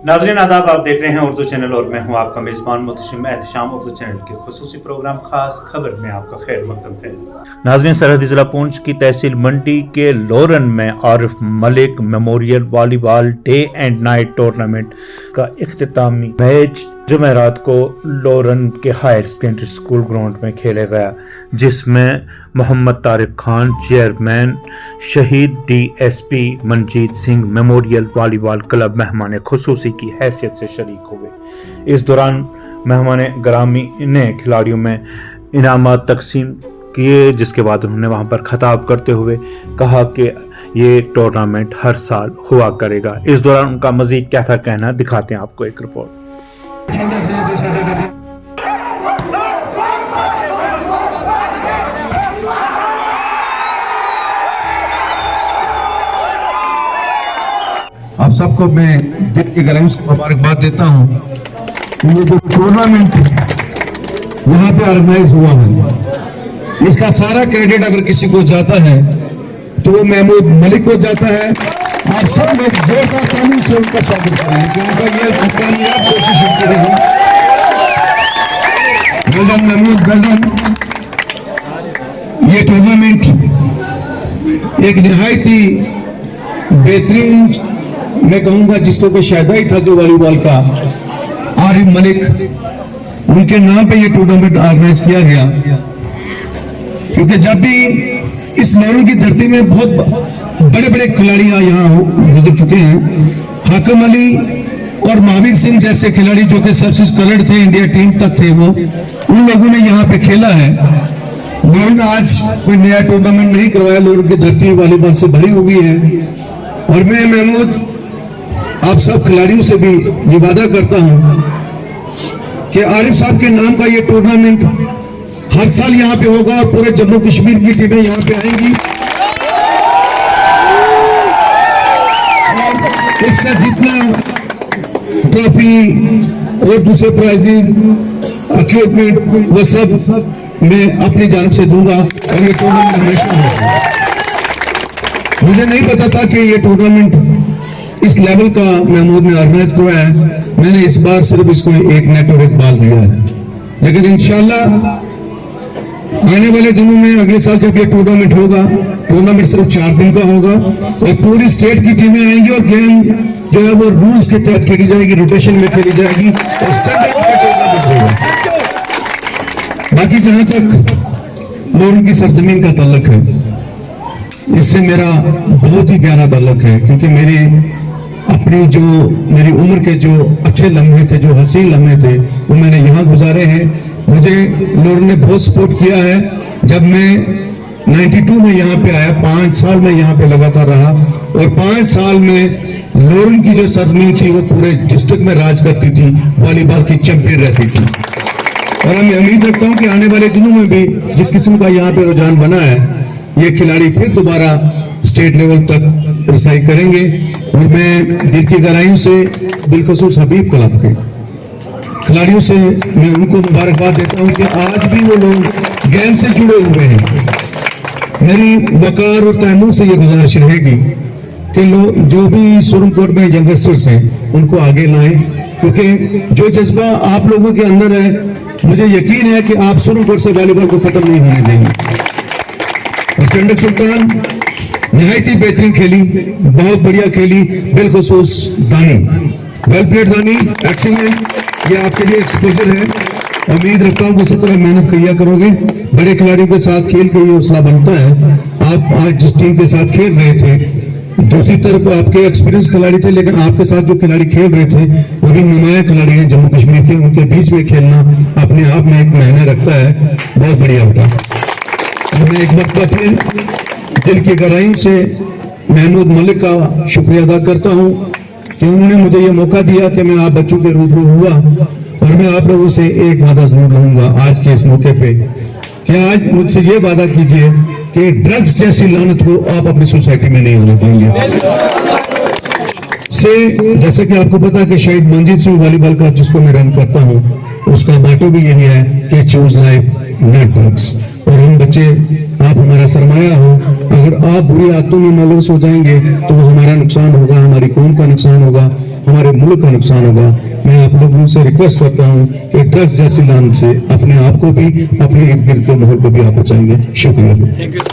नाज़रीन आदाब, आप देख रहे हैं उर्दू चैनल और मैं हूं आपका मेज़बान मुहतशिम एहतशाम। उर्दू चैनल के खुसूसी प्रोग्राम खास खबर में आपका खैर मकदम है। नाज़रीन, सरहदी जिला पुंछ की तहसील मंडी के लोरन में Arif Malik memorial volleyball day and night tournament का इख्तितामी मैच जुमेरात को लोरन के हायर सेकेंडरी स्कूल ग्राउंड में खेला गया, जिसमें मोहम्मद तारिक खान चेयरमैन, शहीद DSP Manjeet Singh memorial volleyball club मेहमान खुसूसी की हैसियत से शरीक हुए। इस दौरान मेहमान ग्रामी ने खिलाड़ियों में इनामात तकसीम किए, जिसके बाद उन्होंने वहां पर खिताब करते हुए कहा कि ये टूर्नामेंट हर साल हुआ करेगा। इस दौरान उनका मजीद क्या था कहना, दिखाते हैं आपको एक रिपोर्ट। आप सबको मैं दिल की गहराइयों से मुबारकबाद देता हूँ। ये जो टूर्नामेंट यहाँ पे ऑर्गेनाइज हुआ है, इसका सारा क्रेडिट अगर किसी को जाता है तो वो महमूद मलिक को जाता है। आप सब लोग जोरदार तालियों से उनका स्वागत करेंगे कि उनका ये कामयाब कोशिश होती रही। Well Mahmood, well done. ये टूर्नामेंट एक निहायत ही बेहतरीन, मैं कहूंगा जिसको कोई शायद ही था जो वॉलीबॉल का, आरिफ मलिक, उनके नाम पे ये टूर्नामेंट ऑर्गेनाइज किया गया। क्योंकि जब भी इस लोरन की धरती में बहुत बड़े बड़े खिलाड़ी यहाँ गुजर चुके हैं, हाकिम अली और महावीर सिंह जैसे खिलाड़ी जो कि सबसे कलर्ड थे, इंडिया टीम तक थे, वो उन लोगों ने यहाँ पे खेला है। लोरन आज कोई नया टूर्नामेंट नहीं करवाया, लोरन की धरती वॉलीबॉल से भरी हुई है। और मैं महमूद आप सब खिलाड़ियों से भी ये वादा करता हूं कि आरिफ साहब के नाम का ये टूर्नामेंट हर साल यहाँ पे होगा और पूरे जम्मू कश्मीर की टीमें यहाँ पे आएंगी। और इसका जितना ट्रॉफी और दूसरे प्राइजेस, इक्विपमेंट, वो सब मैं अपनी जानब से दूंगा और ये टूर्नामेंट हमेशा होगा। मुझे नहीं पता था कि ये टूर्नामेंट इस लेवल का महमूद ने ऑर्गेनाइज करवाया है। मैंने इस बार सिर्फ इसको एक नेट और एक बॉल दिया है, लेकिन इंशाल्लाह आने वाले दिनों में, अगले साल जब ये टूर्नामेंट होगा, टूर्नामेंट सिर्फ 4 दिन का होगा और पूरी स्टेट की टीमें आएंगी और गेम जो है वो रूल्स के तहत खेली जाएगी, रोटेशन में खेली जाएगी और स्टैंडर्ड का टूर्नामेंट होगा। बाकी जहां तक लोरन की सरजमीन का ताल्लुक है, इससे मेरा बहुत ही गहरा ताल्लुक है, क्योंकि मेरी उम्र के जो अच्छे लम्हे थे, जो हसीन लम्हे थे, वो मैंने यहाँ गुजारे हैं। मुझे लोरन ने बहुत सपोर्ट किया है। जब मैं 92 में यहाँ पे आया, 5 साल में यहाँ पे लगातार रहा और 5 साल में लोरन की जो सरजमीन थी वो पूरे डिस्ट्रिक्ट में राज करती थी, वॉलीबॉल की चैंपियन रहती थी। और मैं उम्मीद रखता हूँ कि आने वाले दिनों में भी जिस किस्म का यहाँ पे रुझान बना है, ये खिलाड़ी फिर दोबारा स्टेट लेवल तक रसाई करेंगे। और मैं दिल की गहराइयों से, बिलखसूस हबीब क्लब के खिलाड़ियों से मैं उनको मुबारकबाद देता हूं कि आज भी वो लोग गेम से जुड़े हुए हैं। मेरी वकार और तैमूर से ये गुजारिश रहेगी कि लोग जो भी सुरमकोट में यंगस्टर्स हैं उनको आगे लाएं, क्योंकि जो जज्बा आप लोगों के अंदर है, मुझे यकीन है कि आप सुरमकोट से वॉलीबॉल को खत्म नहीं होने देंगे। और चंडक सुल्तान निहायत ही बेहतरीन खेली, बहुत बढ़िया खेली, बिलखसूस दानी, वेल प्लेड दानी, एक्सीलेंट। ये आपके लिए एक्सपोजर है। उम्मीद रखता हूँ कि इसी तरह मेहनत किया करोगे। बड़े खिलाड़ियों के साथ खेल के ये हौसला बनता है। आप आज जिस टीम के साथ खेल रहे थे, दूसरी तरफ आपके एक्सपीरियंस खिलाड़ी थे, लेकिन आपके साथ जो खिलाड़ी खेल रहे थे वो भी नुमाया खिलाड़ी हैं जम्मू कश्मीर के। उनके बीच में खेलना अपने आप में एक मायने रखता है, बहुत बढ़िया होगा। और मैं एक बार फिर दिल की गहराइयों से महमूद मलिक का शुक्रिया अदा करता हूं कि उन्होंने मुझे ये मौका दिया कि मैं आप बच्चों के रूबरू हुआ। और मैं आप लोगों से एक वादा जरूर लूंगा आज के इस मौके पे कि आज मुझसे ये वादा कीजिए कि ड्रग्स जैसी लानत को आप अपनी सोसाइटी में नहीं होने देंगे। जैसे कि आपको पता है कि शहीद मनजीत सिंह वॉलीबॉल क्लब जिसको मैं रन करता हूँ, उसका मोटो भी यही है कि चूज लाइफ नॉट ड्रग्स। और हम बच्चे, आप हमारा सरमाया हो, अगर आप बुरी आदतों में मालूस हो जाएंगे तो वो हमारा नुकसान होगा, हमारी कौम का नुकसान होगा। हमारे मुल्क का नुकसान होगा। मैं आप लोगों से रिक्वेस्ट करता हूँ कि ड्रग्स जैसी लान से अपने आप को भी, अपने इर्द गिर्द के माहौल को भी आप बचाएंगे। शुक्रिया।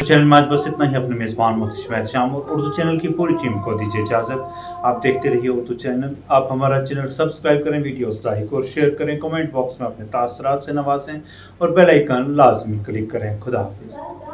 चैनल में आज बस इतना ही। अपने मेजबान मोहतशिम एहतशाम और उर्दू चैनल की पूरी टीम को दीजिए इजाजत। आप देखते रहिए उर्दू चैनल। आप हमारा चैनल सब्सक्राइब करें, वीडियोस लाइक और शेयर करें, कमेंट बॉक्स में अपने तासरात से नवाजें और बेल आइकन लाजमी क्लिक करें। खुदा हाफिज।